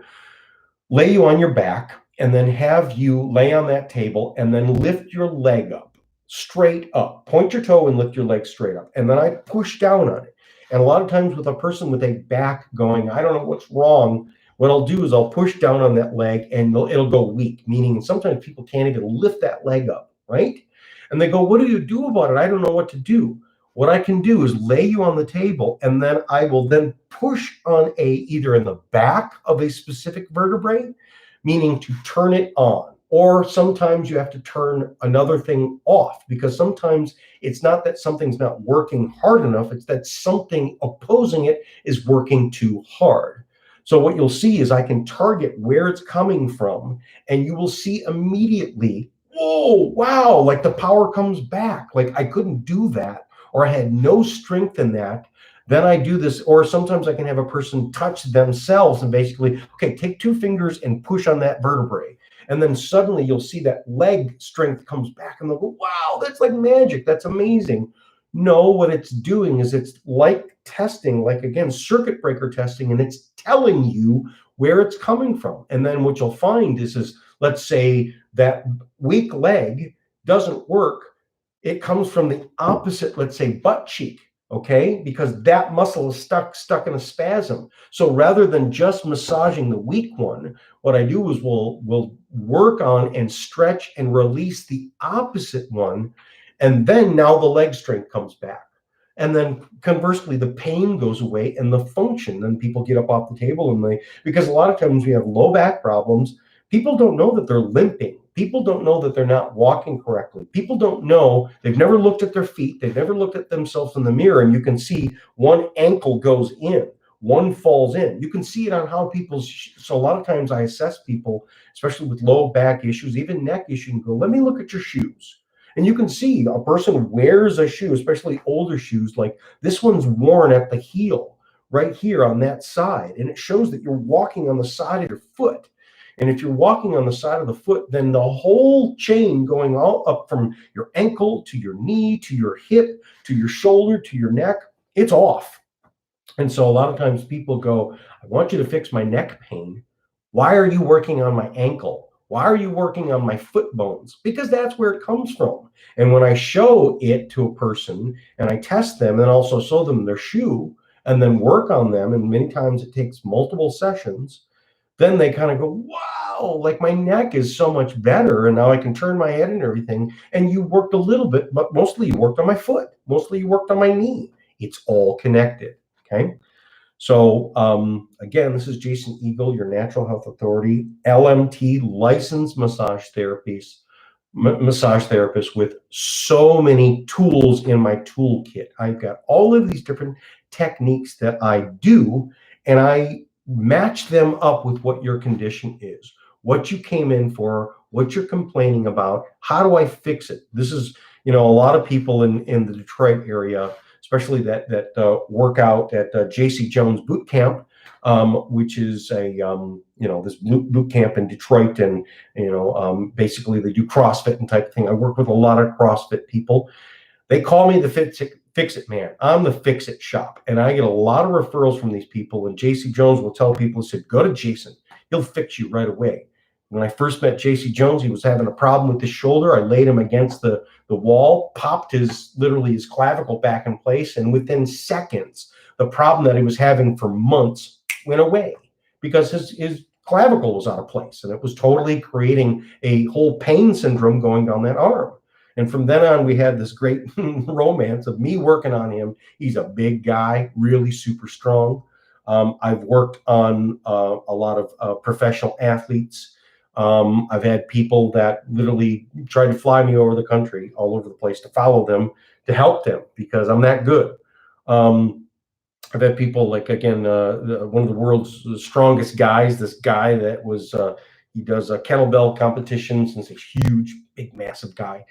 Lay you on your back and then have you lay on that table and then lift your leg up, straight up. Point your toe and lift your leg straight up. And then I push down on it. And a lot of times with a person with a back going, I don't know what's wrong, what I'll do is I'll push down on that leg and it'll go weak, meaning sometimes people can't even lift that leg up, right? And they go, what do you do about it? I don't know what to do. What I can do is lay you on the table, and then I will then push on either in the back of a specific vertebrae, meaning to turn it on. Or sometimes you have to turn another thing off, because sometimes it's not that something's not working hard enough, it's that something opposing it is working too hard. So what you'll see is I can target where it's coming from, and you will see immediately, whoa, wow, like the power comes back. Like I couldn't do that, or I had no strength in that. Then I do this, or sometimes I can have a person touch themselves and basically, okay, take 2 fingers and push on that vertebrae. And then suddenly you'll see that leg strength comes back, and they'll go, wow, that's like magic. That's amazing. No, what it's doing is it's like testing, like again, circuit breaker testing, and it's telling you where it's coming from. And then what you'll find is let's say that weak leg doesn't work. It comes from the opposite, let's say, butt cheek. Okay, because that muscle is stuck in a spasm. So rather than just massaging the weak one, what I do is we'll work on and stretch and release the opposite one, and then now the leg strength comes back. And then conversely, the pain goes away and the function. Then people get up off the table because a lot of times we have low back problems. People don't know that they're limping. People don't know that they're not walking correctly. People don't know, they've never looked at their feet. They've never looked at themselves in the mirror, and you can see one ankle goes in, one falls in. You can see it on how so a lot of times I assess people, especially with low back issues, even neck issues, and go, let me look at your shoes. And you can see a person wears a shoe, especially older shoes, like this one's worn at the heel right here on that side. And it shows that you're walking on the side of your foot. And if you're walking on the side of the foot, then the whole chain going all up from your ankle to your knee, to your hip, to your shoulder, to your neck, it's off. And so a lot of times people go, I want you to fix my neck pain. Why are you working on my ankle? Why are you working on my foot bones? Because that's where it comes from. And when I show it to a person and I test them and also show them their shoe and then work on them, and many times it takes multiple sessions, then they kind of go, wow, like my neck is so much better. And now I can turn my head and everything. And you worked a little bit, but mostly you worked on my foot. Mostly you worked on my knee. It's all connected. Okay. So again, this is Jason Eagle, your natural health authority, LMT, licensed massage therapist with so many tools in my toolkit. I've got all of these different techniques that I do, and I match them up with what your condition is, what you came in for, what you're complaining about, how do I fix it? This is, a lot of people in the Detroit area, especially that work out at JC Jones Boot Camp, which is a this boot camp in Detroit, and basically they do CrossFit and type of thing. I work with a lot of CrossFit people. They call me the fix it man. I'm the fix it shop, and I get a lot of referrals from these people. And JC Jones will tell people, he said, go to Jason, he'll fix you right away. When I first met JC Jones, he was having a problem with his shoulder. I laid him against the wall, popped literally his clavicle back in place, and within seconds, the problem that he was having for months went away because his clavicle was out of place, and it was totally creating a whole pain syndrome going down that arm. And from then on, we had this great romance of me working on him. He's a big guy, really super strong. I've worked on a lot of professional athletes. I've had people that literally try to fly me over the country, all over the place, to follow them, to help them, because I'm that good. I've had people like, again, one of the world's strongest guys, this guy that was, he does kettlebell competitions, and he's a huge, big, massive guy.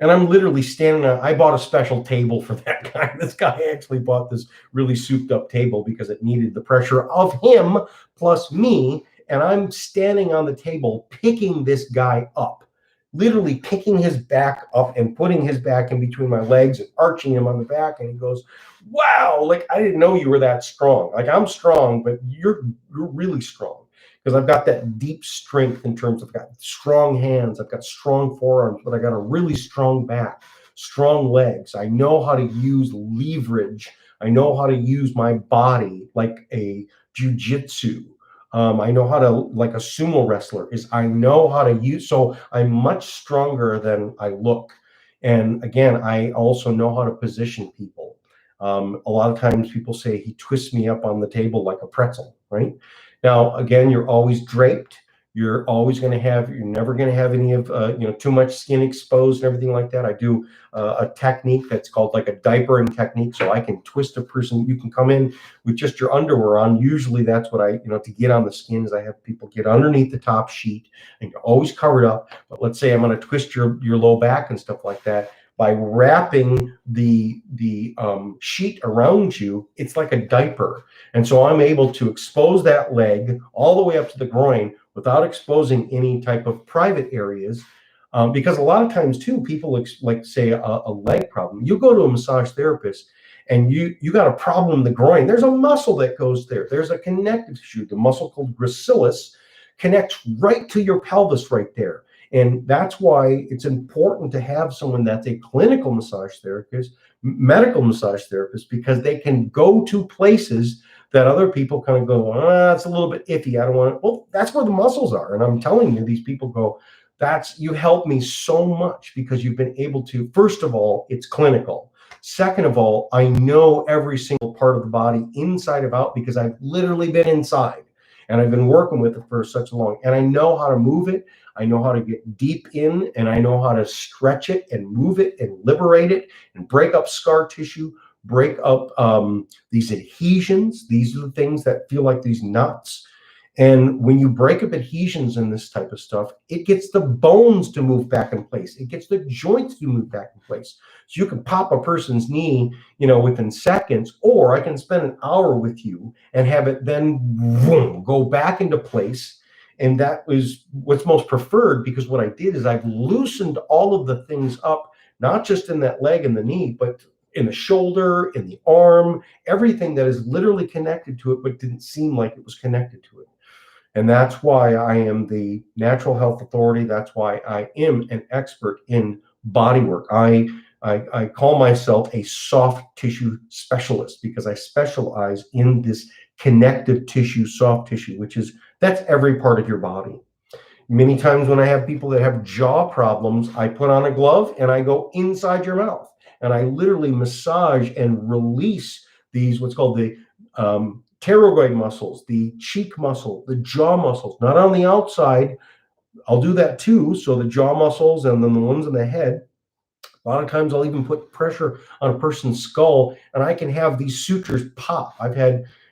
And I'm literally standing on, I bought a special table for that guy. This guy actually bought this really souped up table because it needed the pressure of him plus me. And I'm standing on the table picking this guy up, literally picking his back up and putting his back in between my legs and arching him on the back. And he goes, wow, like I didn't know you were that strong. Like I'm strong, but you're really strong. Because I've got that deep strength in terms of, I've got strong hands, I've got strong forearms, but I got a really strong back, strong legs. I know how to use leverage. I know how to use my body like a jujitsu. I know how to, like a sumo wrestler is, I know how to use, so I'm much stronger than I look. And again, I also know how to position people. A lot of times people say he twists me up on the table like a pretzel, right? Now, again, you're always draped. You're always going to have, you're never going to have any of, too much skin exposed and everything like that. I do a technique that's called like a diapering technique. So I can twist a person. You can come in with just your underwear on. Usually that's what I, to get on the skin is I have people get underneath the top sheet and you're always covered up. But let's say I'm going to twist your low back and stuff like that. By wrapping the sheet around you, it's like a diaper. And so I'm able to expose that leg all the way up to the groin without exposing any type of private areas. Because a lot of times too, people like say a leg problem. You go to a massage therapist and you got a problem in the groin. There's a muscle that goes there. There's a connective tissue. The muscle called gracilis connects right to your pelvis right there. And that's why it's important to have someone that's a clinical massage therapist, medical massage therapist, because they can go to places that other people kind of go, it's a little bit iffy. I don't want to. Well, that's where the muscles are. And I'm telling you, these people go, you help me so much because you've been able to, first of all, it's clinical. Second of all, I know every single part of the body inside and out because I've literally been inside and I've been working with it for such long, and I know how to move it. I know how to get deep in, and I know how to stretch it and move it and liberate it and break up scar tissue, break up these adhesions. These are the things that feel like these knots. And when you break up adhesions in this type of stuff, it gets the bones to move back in place. It gets the joints to move back in place. So you can pop a person's knee, within seconds, or I can spend an hour with you and have it then go back into place. And that was what's most preferred, because what I did is I've loosened all of the things up, not just in that leg and the knee, but in the shoulder, in the arm, everything that is literally connected to it, but didn't seem like it was connected to it. And that's why I am the natural health authority. That's why I am an expert in body work. I call myself a soft tissue specialist, because I specialize in this connective tissue, soft tissue, that's every part of your body. Many times when I have people that have jaw problems, I put on a glove and I go inside your mouth and I literally massage and release these, what's called the pterygoid muscles, the cheek muscle, the jaw muscles, not on the outside. I'll do that too. So the jaw muscles and then the ones in the head. A lot of times I'll even put pressure on a person's skull and I can have these sutures pop.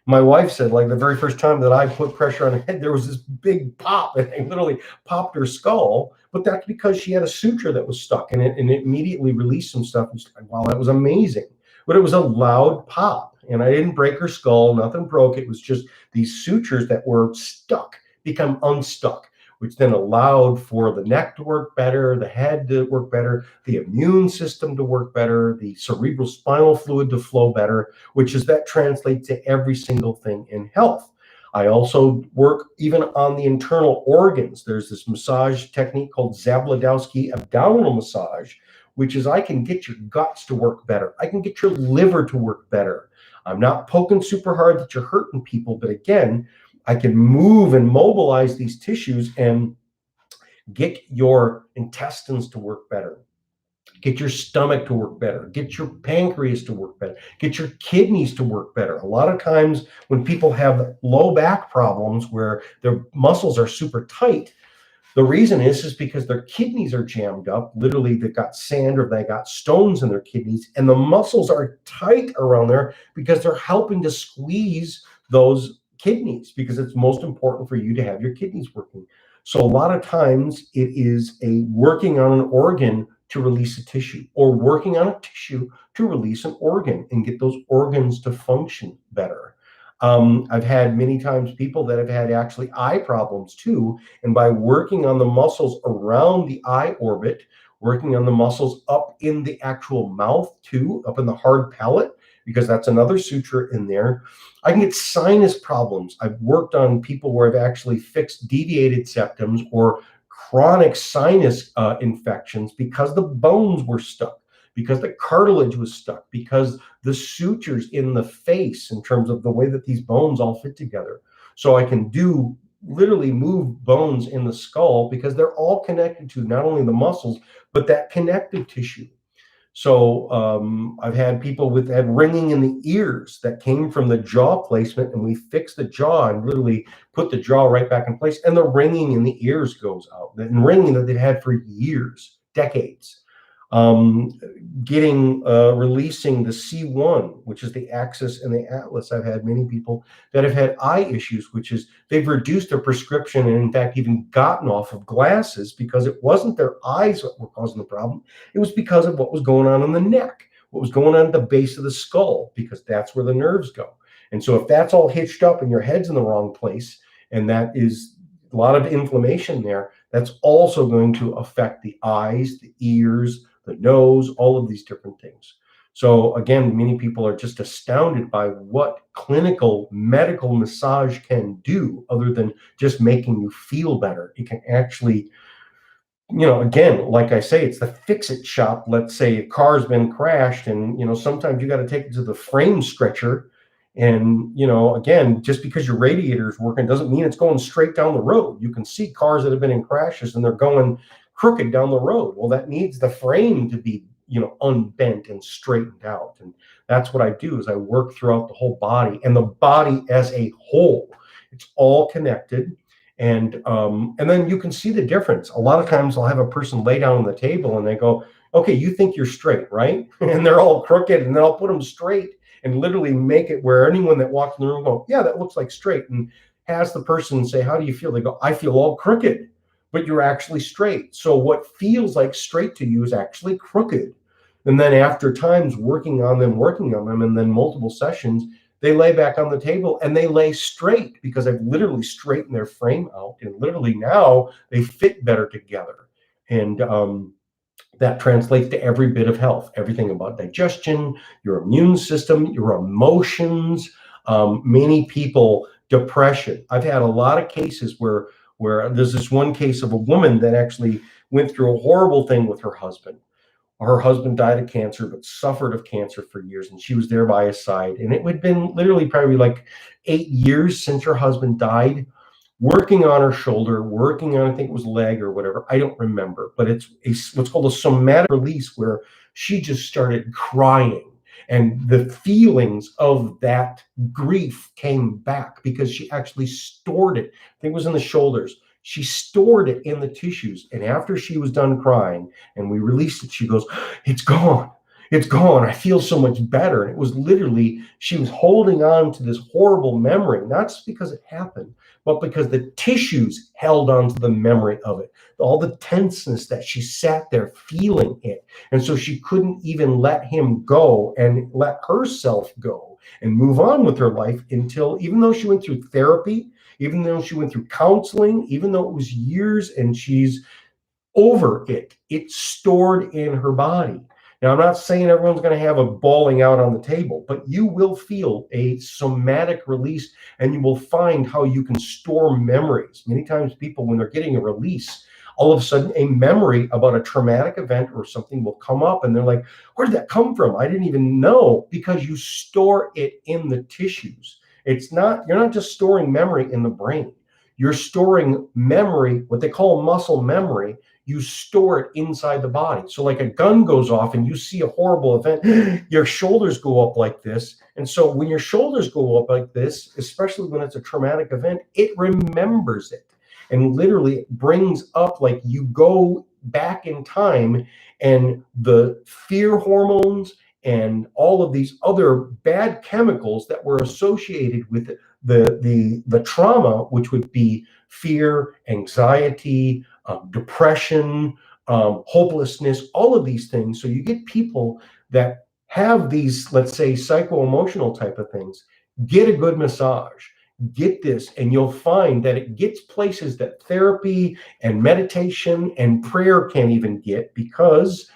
My wife said, like, the very first time that I put pressure on her head, there was this big pop and I literally popped her skull. But that's because she had a suture that was stuck, and it immediately released some stuff. And she's like, wow, that was amazing. But it was a loud pop, and I didn't break her skull. Nothing broke. It was just these sutures that were stuck become unstuck, which then allowed for the neck to work better, the head to work better, the immune system to work better, the cerebral spinal fluid to flow better, that translates to every single thing in health. I also work even on the internal organs. There's this massage technique called Zabludowski abdominal massage, which is I can get your guts to work better. I can get your liver to work better. I'm not poking super hard that you're hurting people, but again, I can move and mobilize these tissues and get your intestines to work better, get your stomach to work better, get your pancreas to work better, get your kidneys to work better. A lot of times when people have low back problems where their muscles are super tight, the reason is because their kidneys are jammed up. Literally, they've got sand or they got stones in their kidneys, and the muscles are tight around there because they're helping to squeeze those kidneys, because it's most important for you to have your kidneys working. So a lot of times it is a working on an organ to release a tissue, or working on a tissue to release an organ and get those organs to function better. I've had many times people that have had actually eye problems too. And by working on the muscles around the eye orbit, working on the muscles up in the actual mouth too, up in the hard palate, because that's another suture in there, I can get sinus problems. I've worked on people where I've actually fixed deviated septums or chronic sinus infections because the bones were stuck, because the cartilage was stuck, because the sutures in the face, in terms of the way that these bones all fit together. So I can literally move bones in the skull, because they're all connected to not only the muscles, but that connective tissue. So I've had people had ringing in the ears that came from the jaw placement, and we fixed the jaw and literally put the jaw right back in place, and the ringing in the ears goes out, and ringing that they've had for years, decades. Releasing the C1, which is the axis and the atlas. I've had many people that have had eye issues, which is they've reduced their prescription and in fact even gotten off of glasses, because it wasn't their eyes that were causing the problem. It was because of what was going on in the neck, what was going on at the base of the skull, because that's where the nerves go. And so if that's all hitched up and your head's in the wrong place, and that is a lot of inflammation there, that's also going to affect the eyes, the ears, the nose, all of these different things. So again, many people are just astounded by what clinical medical massage can do, other than just making you feel better. It can actually, again, like I say, it's the fix-it shop. Let's say a car's been crashed, and sometimes you got to take it to the frame stretcher. And again, just because your radiator is working doesn't mean it's going straight down the road. You can see cars that have been in crashes and they're going crooked down the road. Well, that needs the frame to be unbent and straightened out. And that's what I do, is I work throughout the whole body, and the body as a whole. It's all connected. And then you can see the difference. A lot of times I'll have a person lay down on the table and they go, okay, you think you're straight, right? And they're all crooked, and then I'll put them straight and literally make it where anyone that walks in the room go, yeah, that looks like straight. And has the person say, how do you feel? They go, I feel all crooked, but you're actually straight. So what feels like straight to you is actually crooked. And then after times working on them, and then multiple sessions, they lay back on the table and they lay straight because I've literally straightened their frame out. And literally now they fit better together. And that translates to every bit of health, everything about digestion, your immune system, your emotions. Many people, depression. I've had a lot of cases where there's this one case of a woman that actually went through a horrible thing with her husband. Her husband died of cancer, but suffered of cancer for years, and she was there by his side. And it had been literally probably like 8 years since her husband died, working on her shoulder, working on, I think it was leg or whatever. I don't remember, but it's what's called a somatic release, where she just started crying. And the feelings of that grief came back because she actually stored it. I think it was in the shoulders. She stored it in the tissues. And after she was done crying and we released it, she goes, it's gone. It's gone. I feel so much better. And it was literally, she was holding on to this horrible memory, not just because it happened, but because the tissues held on to the memory of it. All the tenseness that she sat there feeling it. And so she couldn't even let him go and let herself go and move on with her life until, even though she went through therapy, even though she went through counseling, even though it was years and she's over it, it's stored in her body. Now, I'm not saying everyone's going to have a bawling out on the table, but you will feel a somatic release and you will find how you can store memories. Many times people, when they're getting a release, all of a sudden a memory about a traumatic event or something will come up and they're like, where did that come from? I didn't even know, because you store it in the tissues. You're not just storing memory in the brain. You're storing memory, what they call muscle memory. You store it inside the body. So like a gun goes off and you see a horrible event, your shoulders go up like this. And so when your shoulders go up like this, especially when it's a traumatic event, it remembers it and literally brings up, like you go back in time, and the fear hormones and all of these other bad chemicals that were associated with the trauma, which would be fear, anxiety, depression, hopelessness, all of these things. So you get people that have these, let's say, psycho-emotional type of things. Get a good massage. Get this, and you'll find that it gets places that therapy and meditation and prayer can't even get, because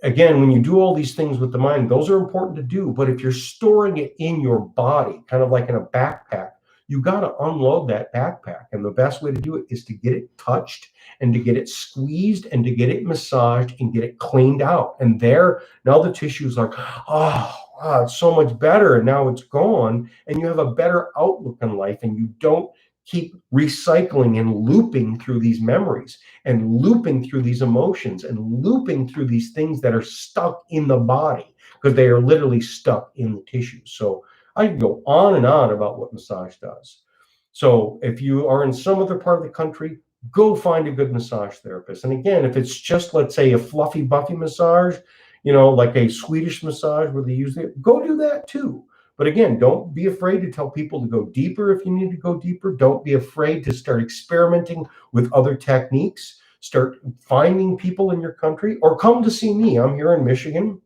again, when you do all these things with the mind, those are important to do. But if you're storing it in your body, kind of like in a backpack, you got to unload that backpack. And the best way to do it is to get it touched and to get it squeezed and to get it massaged and get it cleaned out. And there, now the tissue's like, oh, wow, it's so much better. And now it's gone. And you have a better outlook on life, and you don't keep recycling and looping through these memories and looping through these emotions and looping through these things that are stuck in the body, because they are literally stuck in the tissues. So I can go on and on about what massage does. So if you are in some other part of the country, go find a good massage therapist. And again, if it's just, let's say, a fluffy, buffy massage, like a Swedish massage where they use it, go do that too. But again, don't be afraid to tell people to go deeper if you need to go deeper. Don't be afraid to start experimenting with other techniques. Start finding people in your country, or come to see me. I'm here in Michigan.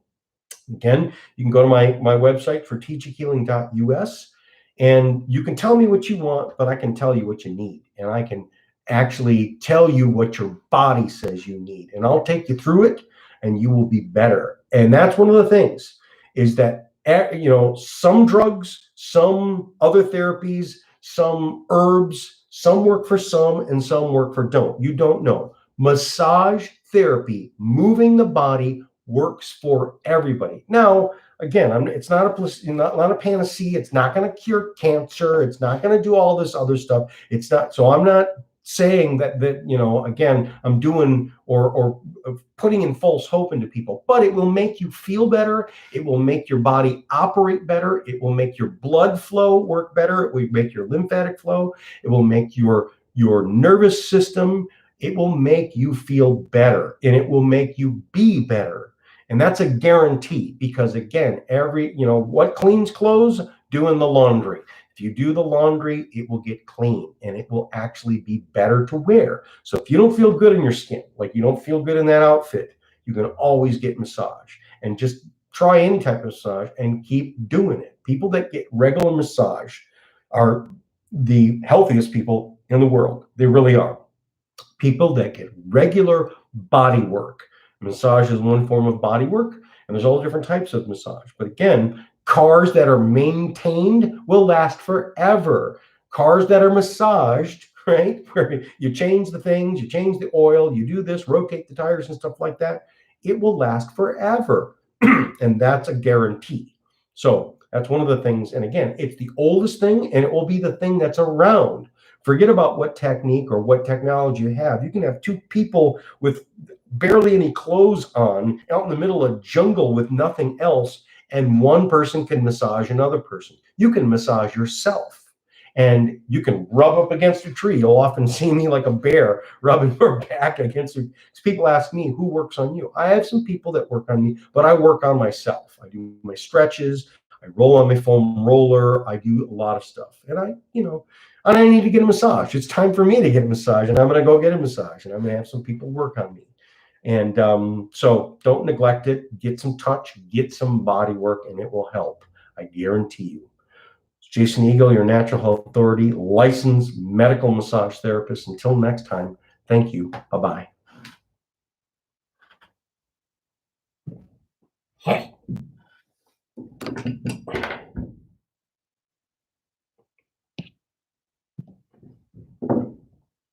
Again, you can go to my website for teachinghealing.us, and you can tell me what you want, but I can tell you what you need. And I can actually tell you what your body says you need. And I'll take you through it, and you will be better. And that's one of the things, is that some drugs, some other therapies, some herbs, some work for some and some work for don't. You don't know. Massage therapy, moving the body, works for everybody. Now, again, it's not a panacea. It's not going to cure cancer. It's not going to do all this other stuff. It's not. So I'm not saying that again, I'm doing or putting in false hope into people, but it will make you feel better. It will make your body operate better. It will make your blood flow work better. It will make your lymphatic flow. It will make your nervous system. It will make you feel better, and it will make you be better. And that's a guarantee, because again, what cleans clothes? Doing the laundry. If you do the laundry, it will get clean and it will actually be better to wear. So if you don't feel good in your skin, like you don't feel good in that outfit, you can always get massage. And just try any type of massage and keep doing it. People that get regular massage are the healthiest people in the world. They really are. People that get regular body work. Massage is one form of body work, and there's all different types of massage. But again, cars that are maintained will last forever. Cars that are massaged, right, where you change the things, you change the oil, you do this, rotate the tires and stuff like that, it will last forever. And that's a guarantee. So that's one of the things. And again, it's the oldest thing and it will be the thing that's around. Forget about what technique or what technology you have. You can have two people with barely any clothes on out in the middle of a jungle with nothing else, and one person can massage another person. You can massage yourself. And you can rub up against a tree. You'll often see me like a bear rubbing your back against it. People ask me, who works on you? I have some people that work on me, but I work on myself. I do my stretches. I roll on my foam roller. I do a lot of stuff. And I need to get a massage. It's time for me to get a massage, and I'm going to go get a massage, and I'm going to have some people work on me. And so don't neglect it. Get some touch, get some body work, and it will help. I guarantee you. Jason Eagle, your natural health authority, licensed medical massage therapist. Until next time, thank you. Bye-bye.